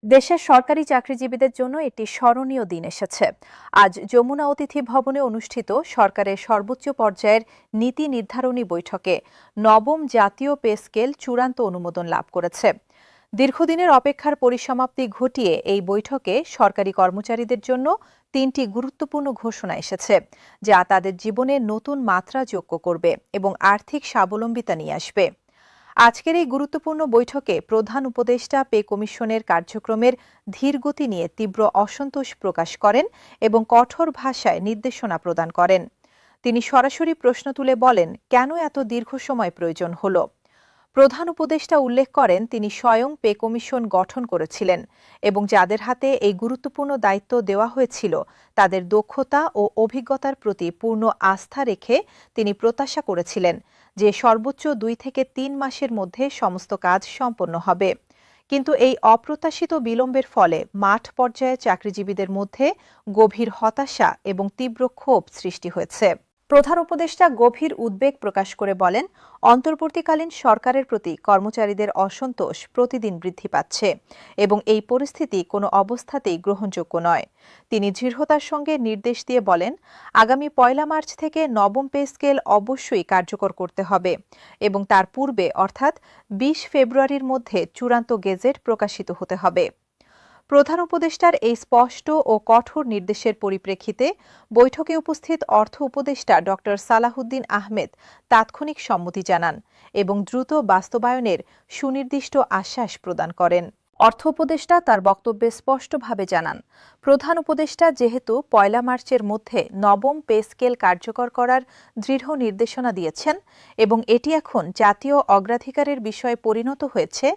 দেশের সরকারি চাকরিজীবীদের জন্য একটি স্মরণীয় দিন এসেছে। আজ যমুনা অতিথি ভবনে অনুষ্ঠিত সরকারের সর্বোচ্চ পর্যায়ের নীতি নির্ধারণী বৈঠকে নবম জাতীয় পে স্কেল চূড়ান্ত অনুমোদন লাভ করেছে। দীর্ঘদিনের অপেক্ষার পরিসমাপ্তি ঘটিয়ে এই বৈঠকে সরকারি কর্মচারীদের জন্য তিনটি গুরুত্বপূর্ণ ঘোষণা এসেছে, যা তাদের জীবনে নতুন মাত্রা যোগ করবে এবং আর্থিক স্বাবলম্বিতা নিয়ে আসবে। আজকের এই গুরুত্বপূর্ণ বৈঠকে প্রধান উপদেষ্টা পে কমিশনের কার্যক্রমের ধীরগতি নিয়ে তীব্র অসন্তোষ প্রকাশ করেন এবং কঠোর ভাষায় নির্দেশনা প্রদান করেন। তিনি সরাসরি প্রশ্ন তুলে বলেন, কেন এত দীর্ঘ সময় প্রয়োজন হল। প্রধান উপদেষ্টা উল্লেখ করেন, তিনি স্বয়ং পে কমিশন গঠন করেছিলেন এবং যাদের হাতে এই গুরুত্বপূর্ণ দায়িত্ব দেওয়া হয়েছিল তাদের দক্ষতা ও অভিজ্ঞতার প্রতি পূর্ণ আস্থা রেখে তিনি প্রত্যাশা করেছিলেন যে সর্বোচ্চ 2 থেকে 3 মাসের মধ্যে সমস্ত কাজ সম্পন্ন হবে। কিন্তু এই অপ্রত্যাশিত বিলম্বের ফলে মাঠ পর্যায়ে চাকরিজীবীদের মধ্যে গভীর হতাশা এবং তীব্র ক্ষোভ সৃষ্টি হয়েছে। প্রধান উপদেষ্টা গভীর উদ্বেগ প্রকাশ করে বলেন, অন্তর্বর্তীকালীন সরকারের প্রতি কর্মচারীদের অসন্তোষ প্রতিদিন বৃদ্ধি পাচ্ছে এবং এই পরিস্থিতি কোনো অবস্থাতেই গ্রহণযোগ্য নয়। তিনি দৃঢ়তার সঙ্গে নির্দেশ দিয়ে বলেন, আগামী 1 মার্চ থেকে নবম পে স্কেল অবশ্যই কার্যকর করতে হবে এবং তার পূর্বে অর্থাৎ 20 ফেব্রুয়ারির মধ্যে চূড়ান্ত গেজেট প্রকাশিত হতে হবে। প্রধান উপদেষ্টার এই স্পষ্ট ও কঠোর নির্দেশের পরিপ্রেক্ষিতে বৈঠকে উপস্থিত অর্থ উপদেষ্টা ড সালাহউদ্দিন আহমেদ তাৎক্ষণিক সম্মতি জানান এবং দ্রুত বাস্তবায়নের সুনির্দিষ্ট আশ্বাস প্রদান করেন। অর্থ উপদেষ্টা তার বক্তব্যে স্পষ্টভাবে জানান, প্রধান উপদেষ্টা যেহেতু 1 মার্চের মধ্যে নবম পে স্কেল কার্যকর করার দৃঢ় নির্দেশনা দিয়েছেন এবং এটি এখন জাতীয় অগ্রাধিকারের বিষয়ে পরিণত হয়েছে,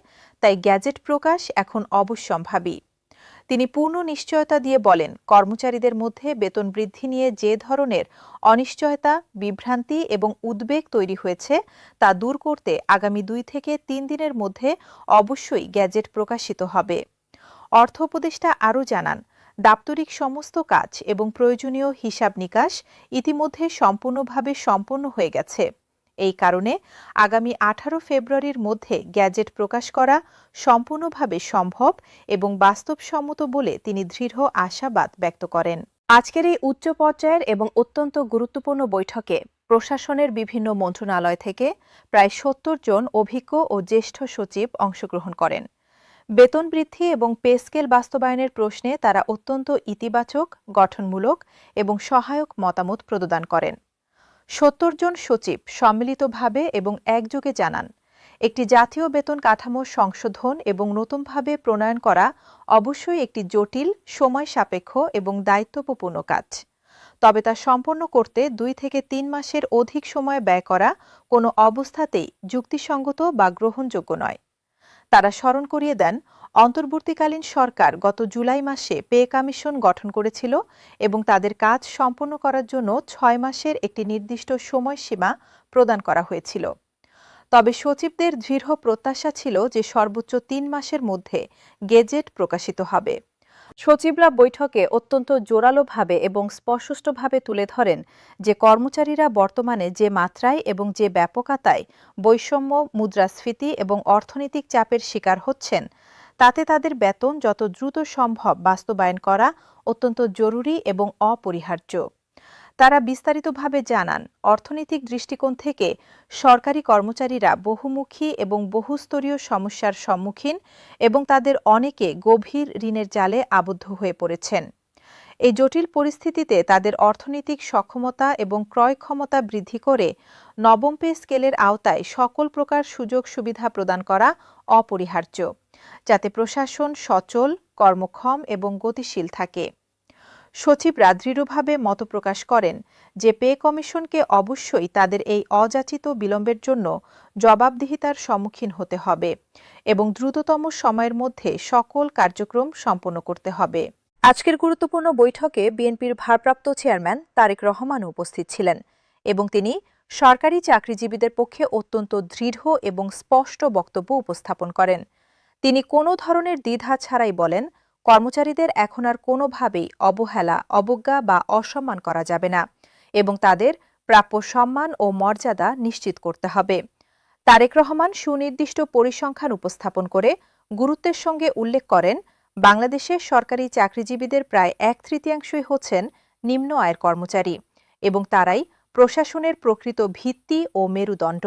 তাই গ্যাজেট প্রকাশ এখন অবশ্যম্ভাবী। তিনি পূর্ণ নিশ্চয়তা দিয়ে বলেন, কর্মচারীদের মধ্যে বেতন বৃদ্ধি নিয়ে যে ধরনের অনিশ্চয়তা, বিভ্রান্তি এবং উদ্বেগ তৈরি হয়েছে তা দূর করতে আগামী 2 থেকে 3 দিনের মধ্যে অবশ্যই গ্যাজেট প্রকাশিত হবে। অর্থ উপদেষ্টা আরও জানান, দাপ্তরিক সমস্ত কাজ এবং প্রয়োজনীয় হিসাব নিকাশ ইতিমধ্যে সম্পূর্ণভাবে সম্পন্ন হয়ে গেছে। এই কারণে আগামী 18 ফেব্রুয়ারির মধ্যে গ্যাজেট প্রকাশ করা সম্পূর্ণভাবে সম্ভব এবং বাস্তবসম্মত বলে তিনি দৃঢ় আশাবাদ ব্যক্ত করেন। আজকের এই উচ্চ পর্যায়ের এবং অত্যন্ত গুরুত্বপূর্ণ বৈঠকে প্রশাসনের বিভিন্ন মন্ত্রণালয় থেকে প্রায় 70 জন অভিজ্ঞ ও জ্যেষ্ঠ সচিব অংশগ্রহণ করেন। বেতন বৃদ্ধি এবং পে স্কেল বাস্তবায়নের প্রশ্নে তারা অত্যন্ত ইতিবাচক, গঠনমূলক এবং সহায়ক মতামত প্রদান করেন। 70 জন সচিব সম্মিলিতভাবে এবং একযোগে জানান, একটি জাতীয় বেতন কাঠামো সংশোধন এবং নতুনভাবে প্রণয়ন করা অবশ্যই একটি জটিল, সময় সাপেক্ষ এবং দায়িত্বপূর্ণ কাজ। তবে তা সম্পন্ন করতে 2 থেকে 3 মাসের অধিক সময় ব্যয় করা কোনো অবস্থাতেই যুক্তিসঙ্গত বা গ্রহণযোগ্য নয়। তারা স্মরণ করিয়ে দেন, অন্তর্বর্তীকালীন সরকার গত জুলাই মাসে পে কমিশন গঠন করেছিল এবং তাদের কাজ সম্পন্ন করার জন্য 6 মাসের একটি নির্দিষ্ট সময়সীমা প্রদান করা হয়েছিল। তবে সচিবদের দৃঢ় প্রত্যাশা ছিল যে সর্বোচ্চ 3 মাসের মধ্যে গেজেট প্রকাশিত হবে। সচিবরা বৈঠকে অত্যন্ত জোরালোভাবে এবং স্পষ্টভাবে তুলে ধরেন যে কর্মচারীরা বর্তমানে যে মাত্রায় এবং যে ব্যাপকতায় বৈষম্য, মুদ্রাস্ফীতি এবং অর্থনৈতিক চাপের শিকার হচ্ছেন, তাতে তাদের বেতন যত দ্রুত সম্ভব বাস্তবায়ন করা অত্যন্ত জরুরি এবং অপরিহার্য। তারা বিস্তারিতভাবে জানান, অর্থনৈতিক দৃষ্টিকোণ থেকে সরকারি কর্মচারীরা বহুমুখী এবং বহুস্তরীয় সমস্যার সম্মুখীন এবং তাদের অনেকে গভীর ঋণের জালে আবদ্ধ হয়ে পড়েছেন। এই জটিল পরিস্থিতিতে তাদের অর্থনৈতিক সক্ষমতা এবং ক্রয় ক্ষমতা বৃদ্ধি করে নবম পে স্কেলের আওতায় সকল প্রকার সুযোগ সুবিধা প্রদান করা অপরিহার্য, যাতে প্রশাসন সচল, কর্মক্ষম এবং গতিশীল থাকে। সচিবরা দৃঢ়ভাবে মত প্রকাশ করেন যে পে কমিশনকে অবশ্যই তাদের এই অযাচিত বিলম্বের জন্য জবাবদিহিতার সম্মুখীন হতে হবে এবং দ্রুততম সময়ের মধ্যে সকল কার্যক্রম সম্পন্ন করতে হবে। আজকের গুরুত্বপূর্ণ বৈঠকে বিএনপির ভারপ্রাপ্ত চেয়ারম্যান তারেক রহমান উপস্থিত ছিলেন এবং তিনি সরকারি চাকরিজীবীদের পক্ষে অত্যন্ত দৃঢ় এবং স্পষ্ট বক্তব্য উপস্থাপন করেন। তিনি কোনো ধরনের দ্বিধা ছাড়াই বলেন, কর্মচারীদের এখন আর কোনোভাবেই অবহেলা, অবজ্ঞা বা অসম্মান করা যাবে না এবং তাদের প্রাপ্য সম্মান ও মর্যাদা নিশ্চিত করতে হবে। তারেক রহমান সুনির্দিষ্ট পরিসংখ্যান উপস্থাপন করে গুরুত্বের সঙ্গে উল্লেখ করেন, বাংলাদেশের সরকারি চাকরিজীবীদের প্রায় 1/3 হচ্ছেন নিম্ন আয়ের কর্মচারী এবং তারাই প্রশাসনের প্রকৃত ভিত্তি ও মেরুদণ্ড।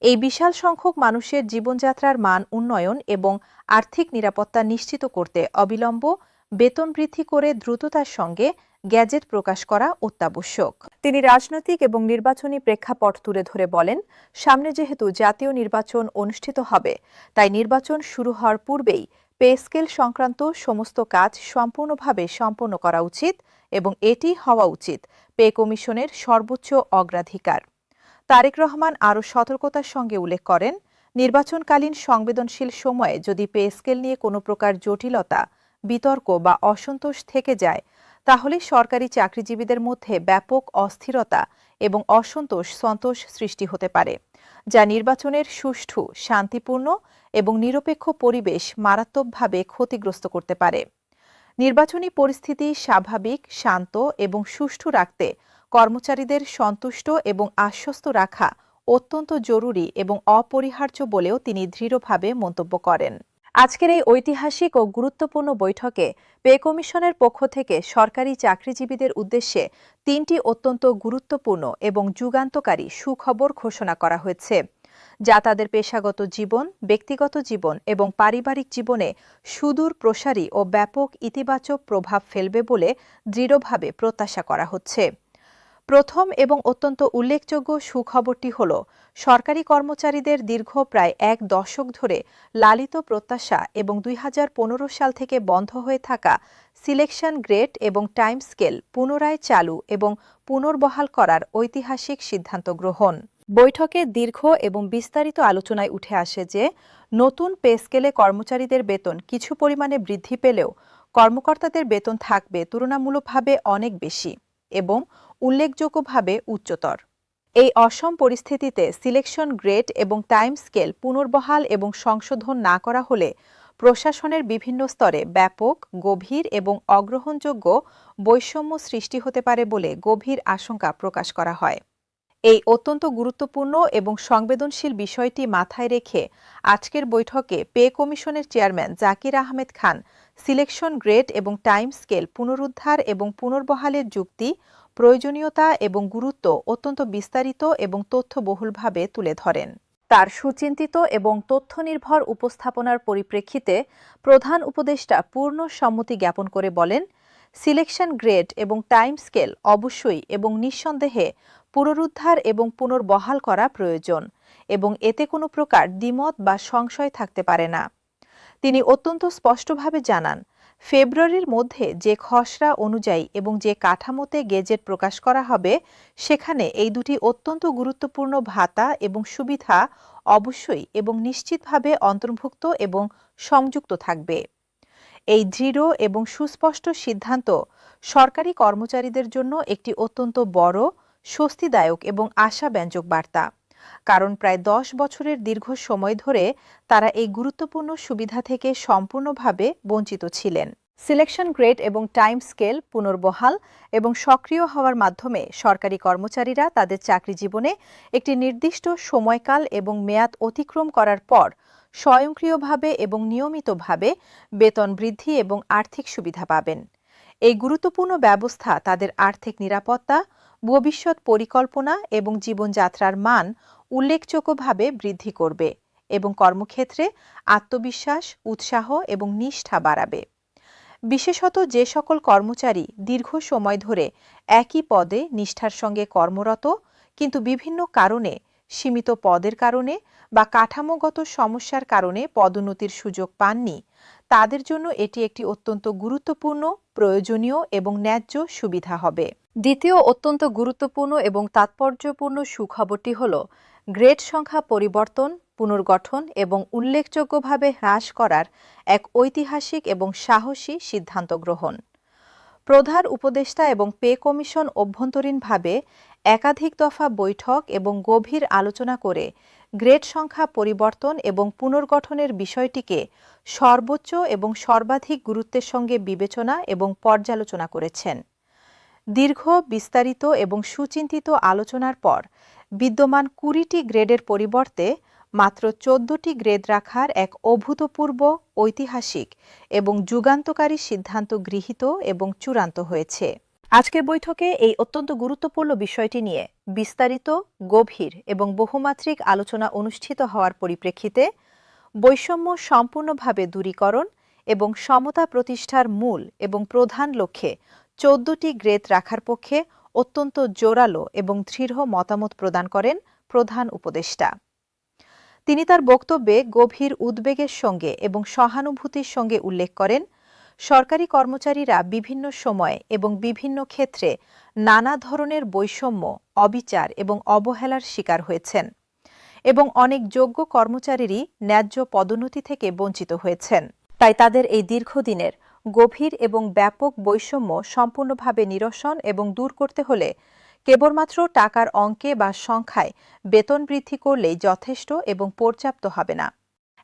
এই বিশাল সংখ্যক মানুষের জীবনযাত্রার মান উন্নয়ন এবং আর্থিক নিরাপত্তা নিশ্চিত করতে অবিলম্ব বেতন বৃদ্ধি করে দ্রুততার সঙ্গে গ্যাজেট প্রকাশ করা অত্যাবশ্যক। তিনি রাজনৈতিক এবং নির্বাচনী প্রেক্ষাপট তুলে ধরে বলেন, সামনে যেহেতু জাতীয় নির্বাচন অনুষ্ঠিত হবে, তাই নির্বাচন শুরু হওয়ার পূর্বেই পে স্কেল সংক্রান্ত সমস্ত কাজ সম্পূর্ণভাবে সম্পন্ন করা উচিত এবং এটি হওয়া উচিত পে কমিশনের সর্বোচ্চ অগ্রাধিকার। তারেক রহমান আরও সতর্কতার সঙ্গে উল্লেখ করেন, নির্বাচনকালীন সংবেদনশীল সময়ে যদি পে স্কেল নিয়ে কোনো প্রকার জটিলতা, বিতর্ক বা অসন্তোষ থেকে যায়, তাহলে সরকারি চাকরিজীবীদের মধ্যে ব্যাপক অস্থিরতা এবং সন্তোষ সৃষ্টি হতে পারে, যা নির্বাচনের সুষ্ঠু, শান্তিপূর্ণ এবং নিরপেক্ষ পরিবেশ মারাত্মকভাবে ক্ষতিগ্রস্ত করতে পারে। নির্বাচনী পরিস্থিতি স্বাভাবিক, শান্ত এবং সুষ্ঠু রাখতে কর্মচারীদের সন্তুষ্ট এবং আশ্বস্ত রাখা অত্যন্ত জরুরি এবং অপরিহার্য বলেও তিনি দৃঢ়ভাবে মন্তব্য করেন। আজকের এই ঐতিহাসিক ও গুরুত্বপূর্ণ বৈঠকে পে কমিশনের পক্ষ থেকে সরকারি চাকরিজীবীদের উদ্দেশ্যে 3টি অত্যন্ত গুরুত্বপূর্ণ এবং যুগান্তকারী সুখবর ঘোষণা করা হয়েছে, যা তাদের পেশাগত জীবন, ব্যক্তিগত জীবন এবং পারিবারিক জীবনে সুদূর প্রসারী ও ব্যাপক ইতিবাচক প্রভাব ফেলবে বলে দৃঢ়ভাবে প্রত্যাশা করা হচ্ছে। প্রথম এবং অত্যন্ত উল্লেখযোগ্য সুখবরটি হল, সরকারি কর্মচারীদের দীর্ঘ প্রায় 1 দশক ধরে লালিত প্রত্যাশা এবং 2015 সাল থেকে বন্ধ হয়ে থাকা সিলেকশন গ্রেড এবং টাইম স্কেল পুনরায় চালু এবং পুনর্বহাল করার ঐতিহাসিক সিদ্ধান্ত গ্রহণ। বৈঠকে দীর্ঘ এবং বিস্তারিত আলোচনায় উঠে আসে যে, নতুন পে স্কেলে কর্মচারীদের বেতন কিছু পরিমাণে বৃদ্ধি পেলেও কর্মকর্তাদের বেতন থাকবে তুলনামূলকভাবে অনেক বেশি এবং উল্লেখযোগ্যভাবে উচ্চতর। এই অসম পরিস্থিতিতে সিলেকশন গ্রেড এবং টাইম স্কেল পুনর্বহাল এবং সংশোধন না করা হলে প্রশাসনের বিভিন্ন স্তরে ব্যাপক, গভীর এবং অগ্রহণযোগ্য বৈষম্য সৃষ্টি হতে পারে বলে গভীর আশঙ্কা প্রকাশ করা হয়। এই অত্যন্ত গুরুত্বপূর্ণ এবং সংবেদনশীল বিষয়টি মাথায় রেখে আজকের বৈঠকে পে কমিশনের chairman Zakir Ahmed Khan selection grade এবং টাইম স্কেল পুনরুদ্ধার এবং পুনর্বহালের যুক্তি, প্রয়োজনীয়তা এবং গুরুত্ব অত্যন্ত বিস্তারিত এবং তথ্যবহুলভাবে তুলে ধরেন। তার সুচিন্তিত এবং তথ্যনির্ভর উপস্থাপনার পরিপ্রেক্ষিতে প্রধান উপদেষ্টা পূর্ণ সম্মতি জ্ঞাপন করে বলেন, সিলেকশন গ্রেড এবং টাইম স্কেল অবশ্যই এবং নিঃসন্দেহে পুনরুদ্ধার এবং পুনর্বহাল করা প্রয়োজন এবং এতে কোনো প্রকার দ্বিমত বা সংশয় থাকতে পারে না। তিনি অত্যন্ত স্পষ্টভাবে জানান, ফেব্রুয়ারির মধ্যে যে খসড়া অনুযায়ী এবং যে কাঠামোতে গেজেট প্রকাশ করা হবে, সেখানে এই দুটি অত্যন্ত গুরুত্বপূর্ণ ভাতা এবং সুবিধা অবশ্যই এবং নিশ্চিতভাবে অন্তর্ভুক্ত এবং সংযুক্ত থাকবে। এই দৃঢ় এবং সুস্পষ্ট সিদ্ধান্ত সরকারি কর্মচারীদের জন্য একটি অত্যন্ত বড়, স্বস্তিদায়ক এবং আশাব্যঞ্জক বার্তা, কারণ প্রায় 10 বছরের দীর্ঘ সময় ধরে তারা এই গুরুত্বপূর্ণ সুবিধা থেকে সম্পূর্ণভাবে বঞ্চিত ছিলেন। সিলেকশন গ্রেড এবং টাইম স্কেল পুনর্বহাল এবং সক্রিয় হওয়ার মাধ্যমে সরকারি কর্মচারীরা তাদের চাকরি জীবনে একটি নির্দিষ্ট সময়কাল এবং মেয়াদ অতিক্রম করার পর স্বয়ংক্রিয়ভাবে এবং নিয়মিতভাবে বেতন বৃদ্ধি এবং আর্থিক সুবিধা পাবেন। এই গুরুত্বপূর্ণ ব্যবস্থা তাদের আর্থিক নিরাপত্তা, ভবিষ্যৎ পরিকল্পনা এবং জীবনযাত্রার মান উল্লেখযোগ্যভাবে বৃদ্ধি করবে এবং কর্মক্ষেত্রে আত্মবিশ্বাস, উৎসাহ এবং নিষ্ঠা বাড়াবে। বিশেষত যে সকল কর্মচারী দীর্ঘ সময় ধরে একই পদে নিষ্ঠার সঙ্গে কর্মরত কিন্তু বিভিন্ন কারণে, সীমিত পদের কারণে বা কাঠামোগত সমস্যার কারণে পদোন্নতির সুযোগ পাননি, তাদের জন্য এটি একটি অত্যন্ত গুরুত্বপূর্ণ, প্রয়োজনীয় এবং ন্যায্য সুবিধা হবে। দ্বিতীয় অত্যন্ত গুরুত্বপূর্ণ এবং তাৎপর্যপূর্ণ সুখবরটি হল, গ্রেড সংখ্যা পরিবর্তন, পুনর্গঠন এবং উল্লেখযোগ্যভাবে হ্রাস করার এক ঐতিহাসিক এবং সাহসী সিদ্ধান্ত গ্রহণ। প্রধান উপদেষ্টা এবং পে কমিশন অভ্যন্তরীণভাবে একাধিক দফা বৈঠক এবং গভীর আলোচনা করে গ্রেড সংখ্যা পরিবর্তন এবং পুনর্গঠনের বিষয়টিকে সর্বোচ্চ এবং সর্বাধিক গুরুত্বের সঙ্গে বিবেচনা এবং পর্যালোচনা করেছেন। দীর্ঘ, বিস্তারিত এবং সুচিন্তিত আলোচনার পর বিদ্যমান 20টি গ্রেডের পরিবর্তে মাত্র ১৪টি গ্রেড রাখার এক অভূতপূর্ব, ঐতিহাসিক এবং যুগান্তকারী সিদ্ধান্ত গৃহীত এবং চূড়ান্ত হয়েছে। আজকের বৈঠকে এই অত্যন্ত গুরুত্বপূর্ণ বিষয়টি নিয়ে বিস্তারিত, গভীর এবং বহুমাত্রিক আলোচনা অনুষ্ঠিত হওয়ার পরিপ্রেক্ষিতে বৈষম্য সম্পূর্ণভাবে দূরীকরণ এবং সমতা প্রতিষ্ঠার মূল এবং প্রধান লক্ষ্যে ১৪টি গ্রেড রাখার পক্ষে অত্যন্ত জোরালো এবং দৃঢ় মতামত প্রদান করেন প্রধান উপদেষ্টা। তিনি তার বক্তব্যে গভীর উদ্বেগের সঙ্গে এবং সহানুভূতির সঙ্গে উল্লেখ করেন, সরকারি কর্মচারীরা বিভিন্ন সময়ে এবং বিভিন্ন ক্ষেত্রে নানা ধরনের বৈষম্য, অবিচার এবং অবহেলার শিকার হয়েছেন এবং অনেক যোগ্য কর্মচারীরই ন্যায্য পদোন্নতি থেকে বঞ্চিত হয়েছেন। তাই তাদের এই দীর্ঘদিনের গভীর এবং ব্যাপক বৈষম্য সম্পূর্ণভাবে নিরসন এবং দূর করতে হলে কেবলমাত্র টাকার অঙ্কে বা সংখ্যায় বেতন বৃদ্ধি করলেই যথেষ্ট এবং পর্যাপ্ত হবে না।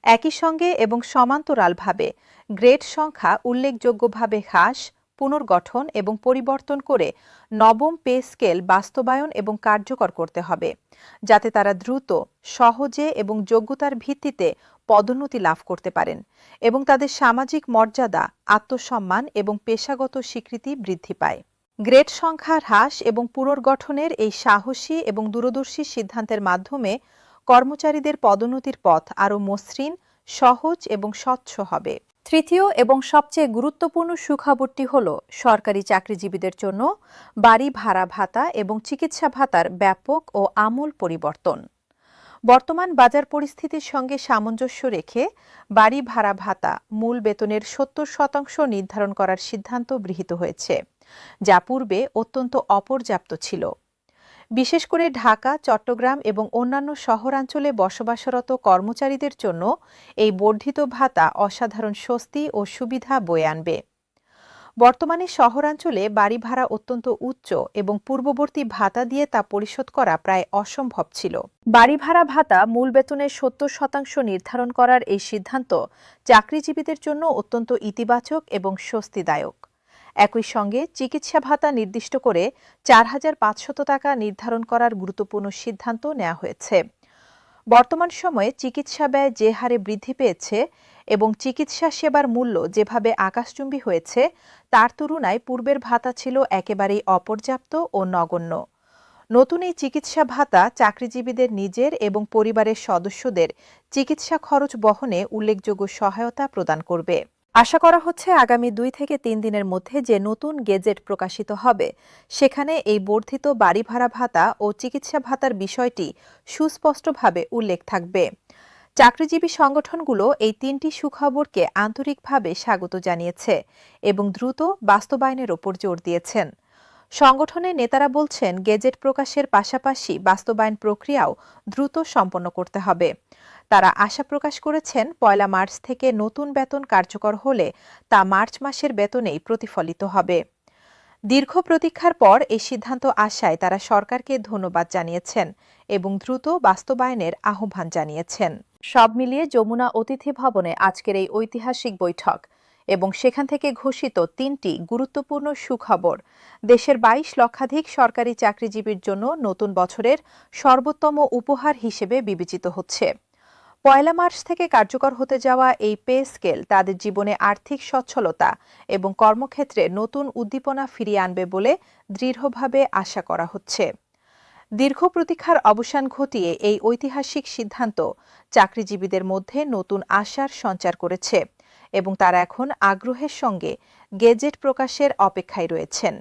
একই সঙ্গে এবং সমান্তরালভাবে গ্রেড সংখ্যা উল্লেখযোগ্যভাবে হ্রাস, পুনর্গঠন এবং পরিবর্তন করে নবম পে স্কেল বাস্তবায়ন এবং কার্যকর করতে হবে, যাতে তারা দ্রুত, সহজে এবং যোগ্যতার ভিত্তিতে পদোন্নতি লাভ করতে পারেন এবং তাদের সামাজিক মর্যাদা, আত্মসম্মান এবং পেশাগত স্বীকৃতি বৃদ্ধি পায়। গ্রেড সংখ্যা হ্রাস এবং পুনর্গঠনের এই সাহসী এবং দূরদর্শী সিদ্ধান্তের মাধ্যমে কর্মচারীদের পদোন্নতির পথ আরও মসৃণ, সহজ এবং স্বচ্ছ হবে। তৃতীয় এবং সবচেয়ে গুরুত্বপূর্ণ সুখবরটি হল সরকারি চাকরিজীবীদের জন্য বাড়ি ভাড়া ভাতা এবং চিকিৎসা ভাতার ব্যাপক ও আমূল পরিবর্তন। বর্তমান বাজার পরিস্থিতির সঙ্গে সামঞ্জস্য রেখে বাড়ি ভাড়া ভাতা মূল বেতনের ৭০% নির্ধারণ করার সিদ্ধান্ত গৃহীত হয়েছে, যা পূর্বে অত্যন্ত অপর্যাপ্ত ছিল। বিশেষ করে ঢাকা, চট্টগ্রাম এবং অন্যান্য শহরাঞ্চলে বসবাসরত কর্মচারীদের জন্য এই বর্ধিত ভাতা অসাধারণ স্বস্তি ও সুবিধা বয়ে আনবে। বর্তমানে শহরাঞ্চলে বাড়ি ভাড়া অত্যন্ত উচ্চ এবং পূর্ববর্তী ভাতা দিয়ে তা পরিশোধ করা প্রায় অসম্ভব ছিল। বাড়ি ভাড়া ভাতা মূল বেতনের ৭০% নির্ধারণ করার এই সিদ্ধান্ত চাকরিজীবীদের জন্য অত্যন্ত ইতিবাচক এবং স্বস্তিদায়ক। একই সঙ্গে চিকিৎসা ভাতা নির্দিষ্ট করে ৪,৫০০ টাকা নির্ধারণ করার গুরুত্বপূর্ণ সিদ্ধান্ত নেওয়া হয়েছে। বর্তমান সময়ে চিকিৎসা ব্যয় যে হারে বৃদ্ধি পেয়েছে এবং চিকিৎসা সেবার মূল্য যেভাবে আকাশচুম্বী হয়েছে, তার তুলনায় পূর্বের ভাতা ছিল একেবারেই অপর্যাপ্ত ও নগণ্য। নতুন এই চিকিৎসা ভাতা চাকরিজীবীদের নিজের এবং পরিবারের সদস্যদের চিকিৎসা খরচ বহনে উল্লেখযোগ্য সহায়তা প্রদান করবে। আশা করা হচ্ছে আগামী ২ থেকে ৩ দিনের মধ্যে যে নতুন গেজেট প্রকাশিত হবে, সেখানে এই বর্ধিত বাড়ি ভাড়া ভাতা ও চিকিৎসা ভাতার বিষয়টি সুস্পষ্টভাবে উল্লেখ থাকবে। চাকরিজীবী সংগঠনগুলো এই ৩টি সুখবরকে আন্তরিকভাবে স্বাগত জানিয়েছে এবং দ্রুত বাস্তবায়নের ওপর জোর দিয়েছেন। সংগঠনের নেতারা বলছেন, গেজেট প্রকাশের পাশাপাশি বাস্তবায়ন প্রক্রিয়াও দ্রুত সম্পন্ন করতে হবে। তারা আশা প্রকাশ করেছেন, ১ মার্চ থেকে নতুন বেতন কার্যকর হলে তা মার্চ মাসের বেতনেই প্রতিফলিত হবে। দীর্ঘ প্রতীক্ষার পর এই সিদ্ধান্ত আসায় তারা সরকারকে ধন্যবাদ জানিয়েছেন এবং দ্রুত বাস্তবায়নের আহ্বান জানিয়েছেন। সব মিলিয়ে যমুনা অতিথি ভবনে আজকের এই ঐতিহাসিক বৈঠক এবং সেখান থেকে ঘোষিত ৩টি গুরুত্বপূর্ণ সুখবর দেশের ২২ লক্ষাধিক সরকারি চাকরিজীবীর জন্য নতুন বছরের সর্বোত্তম উপহার হিসেবে বিবেচিত হচ্ছে। ১ মার্চ থেকে কার্যকর হতে যাওয়া এই পে স্কেল তাদের জীবনে আর্থিক সচ্ছলতা এবং কর্মক্ষেত্রে নতুন উদ্দীপনা ফিরিয়ে আনবে বলে দৃঢ়ভাবে আশা করা হচ্ছে। দীর্ঘ প্রতীক্ষার অবসান ঘটিয়ে এই ঐতিহাসিক সিদ্ধান্ত চাকরিজীবীদের মধ্যে নতুন আশার সঞ্চার করেছে এবং তারা এখন আগ্রহের সঙ্গে গেজেট প্রকাশের অপেক্ষায় রয়েছেন।